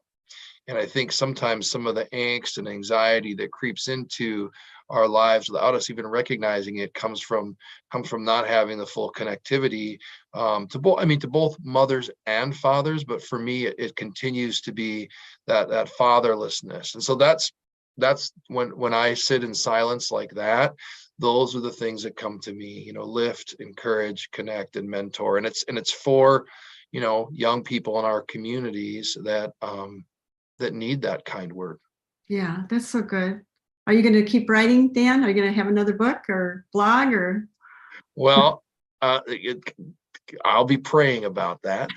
And I think sometimes some of the angst and anxiety that creeps into our lives without us even recognizing it comes from not having the full connectivity to both mothers and fathers. But for me, it continues to be that fatherlessness. And so that's when I sit in silence like that, those are the things that come to me, lift, encourage, connect, and mentor. And it's for, young people in our communities that need that kind word. Yeah, that's so good. Are you going to keep writing, Dan? Are you going to have another book or blog or? Well, I'll be praying about that.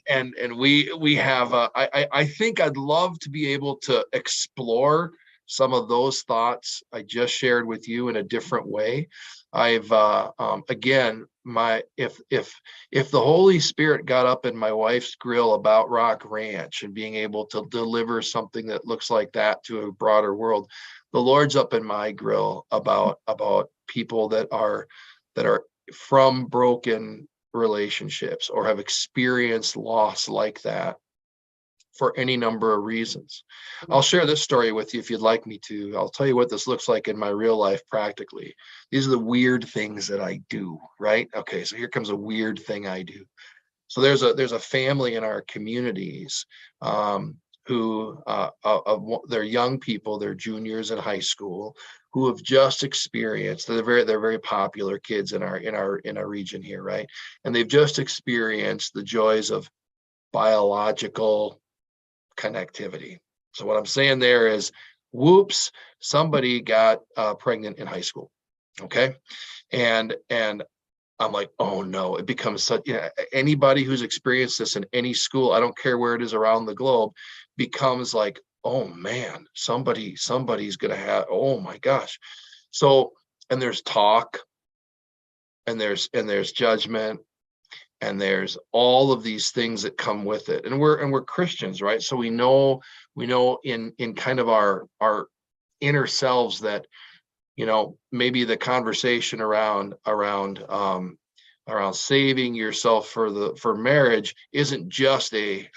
And we have, I think I'd love to be able to explore some of those thoughts I just shared with you in a different way. I've again, if the Holy Spirit got up in my wife's grill about Rock Ranch and being able to deliver something that looks like that to a broader world, the Lord's up in my grill about people that are from broken relationships or have experienced loss like that for any number of reasons. I'll share this story with you if you'd like me to. I'll tell you what this looks like in my real life practically. These are the weird things that I do, right? Okay, so here comes a weird thing I do. So there's a family in our communities who they're young people, they're juniors in high school, who have just experienced, they're very popular kids in our region here, right? And they've just experienced the joys of biological connectivity. So what I'm saying there is, whoops, somebody got pregnant in high school. Okay. And I'm like, oh no, it becomes such, anybody who's experienced this in any school, I don't care where it is around the globe, becomes like, oh man, somebody's going to have, oh my gosh. So, and there's talk and there's judgment, and there's all of these things that come with it. And we're Christians, right? So we know in kind of our inner selves that, maybe the conversation around saving yourself for marriage isn't just a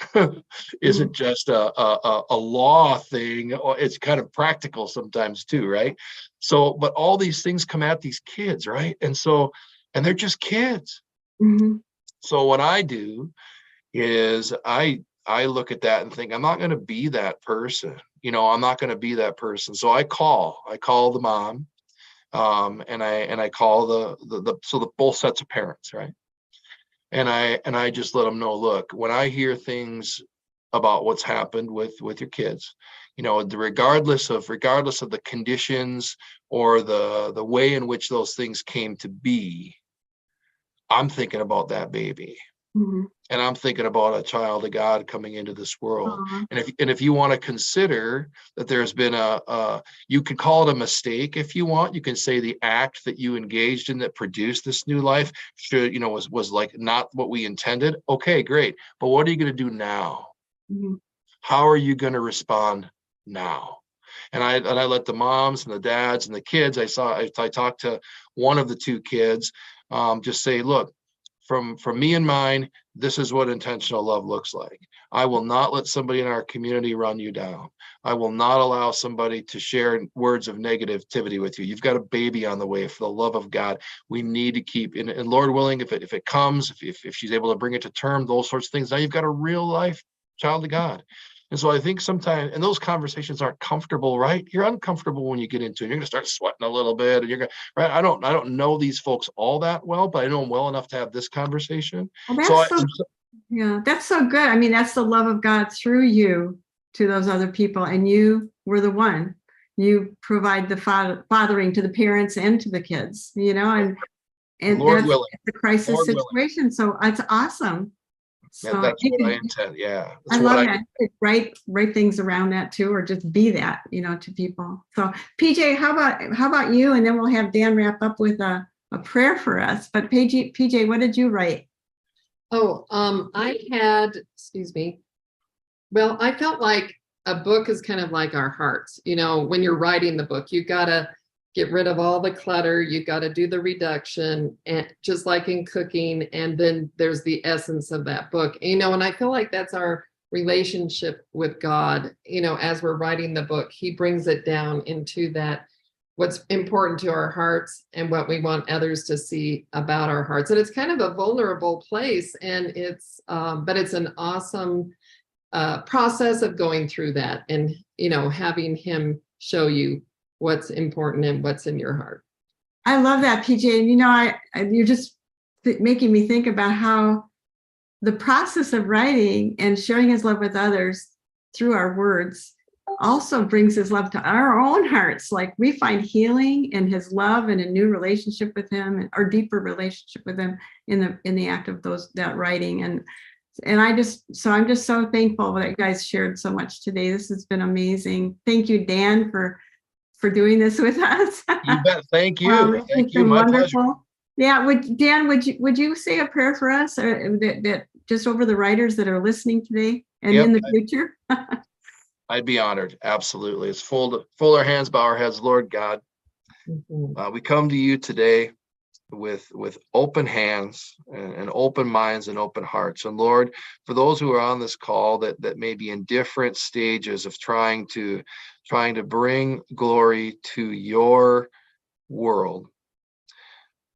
law thing. It's kind of practical sometimes too, right? So, but all these things come at these kids, right? And they're just kids. Mm-hmm. So what I do is I look at that and think, I'm not going to be that person. I'm not going to be that person. So I call the mom, and I call the both sets of parents, right? And I just let them know, look, when I hear things about what's happened with your kids, regardless of the conditions or the way in which those things came to be, I'm thinking about that baby. Mm-hmm. And I'm thinking about a child of God coming into this world. Uh-huh. And if you want to consider that there's been you could call it a mistake if you want. You can say the act that you engaged in that produced this new life was like not what we intended. Okay, great. But what are you going to do now? Mm-hmm. How are you going to respond now? And I let the moms and the dads and the kids, I talked to one of the two kids, just say, look, from me and mine, this is what intentional love looks like. I will not let somebody in our community run you down. I will not allow somebody to share words of negativity with you. You've got a baby on the way. For the love of God, we need to keep, and Lord willing, if it comes, if she's able to bring it to term, those sorts of things, now you've got a real life child of God. And so I think sometimes, and those conversations aren't comfortable, right? You're uncomfortable when you get into it. You're going to start sweating a little bit, and you're going to, right? I don't know these folks all that well, but I know them well enough to have this conversation. Well, yeah, that's so good. I mean, that's the love of God through you to those other people, and you were the one. You provide the fathering to the parents and to the kids, and Lord that's willing, the crisis Lord situation. So it's awesome. So that's what I intend. Yeah, I love that. Write things around that too, or just be that, to people. So PJ, how about you? And then we'll have Dan wrap up with a prayer for us. But PJ, what did you write? Oh, I had, excuse me. Well, I felt like a book is kind of like our hearts. When you're writing the book, you gotta get rid of all the clutter. You got to do the reduction, and just like in cooking. And then there's the essence of that book, and I feel like that's our relationship with God. As we're writing the book, he brings it down into that, what's important to our hearts and what we want others to see about our hearts. And it's kind of a vulnerable place, and but it's an awesome process of going through that, and having him show you what's important and what's in your heart. I love that, PJ. And you're just making me think about how the process of writing and sharing his love with others through our words also brings his love to our own hearts. Like, we find healing in his love and a new relationship with him, or deeper relationship with him in the act of that writing. And I'm just so thankful that you guys shared so much today. This has been amazing. Thank you, Dan, for doing this with us. You bet. Thank you. Thank you. My wonderful. pleasure. Yeah. Dan, would you say a prayer for us, or that just over the writers that are listening today and in the future? I'd be honored. Absolutely. Let's fold our hands, bow our heads. Lord God, we come to you today with open hands and open minds and open hearts. And Lord, for those who are on this call that may be in different stages of trying to bring glory to your world,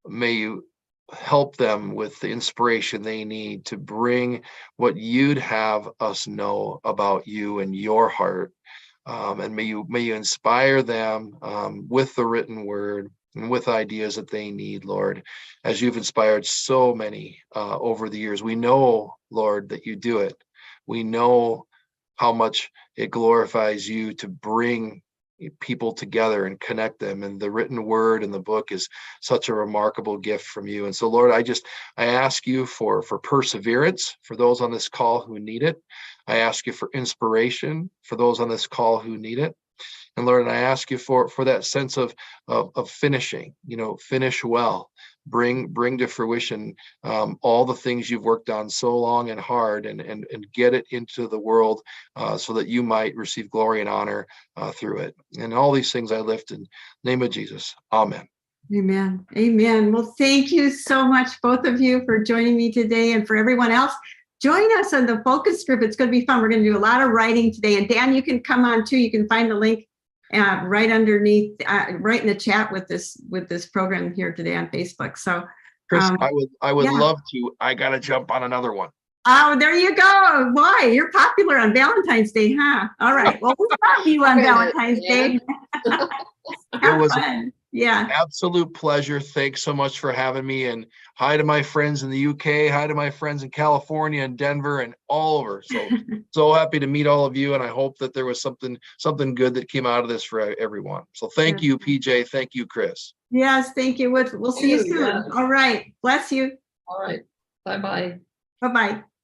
may you help them with the inspiration they need to bring what you'd have us know about you and your heart. And may you inspire them with the written word and with ideas that they need, Lord, as you've inspired so many over the years. We know, Lord, that you do it. We know how much it glorifies you to bring people together and connect them. And the written word and the book is such a remarkable gift from you. And so, Lord, I ask you for perseverance for those on this call who need it. I ask you for inspiration for those on this call who need it. And Lord, I ask you for that sense of finishing, finish well, bring to fruition all the things you've worked on so long and hard, and get it into the world so that you might receive glory and honor through it. And all these things I lift in the name of Jesus. Amen. Amen. Amen. Well, thank you so much, both of you, for joining me today. And for everyone else, join us on the focus group. It's going to be fun. We're going to do a lot of writing today. And Dan, you can come on too. You can find the link right underneath, right in the chat with this program here today on Facebook. So, Chris, I would love to. I got to jump on another one. Oh, there you go. Why? You're popular on Valentine's Day, huh? All right. Well, we'll love you on Valentine's Day. It was fun. Absolute pleasure. Thanks so much for having me. And hi to my friends in the UK. Hi to my friends in California and Denver and all over. So happy to meet all of you. And I hope that there was something good that came out of this for everyone. So thank you, PJ. Thank you, Chris. Yes, thank you. We'll see you soon. All right. Bless you. All right. Bye-bye. Bye-bye.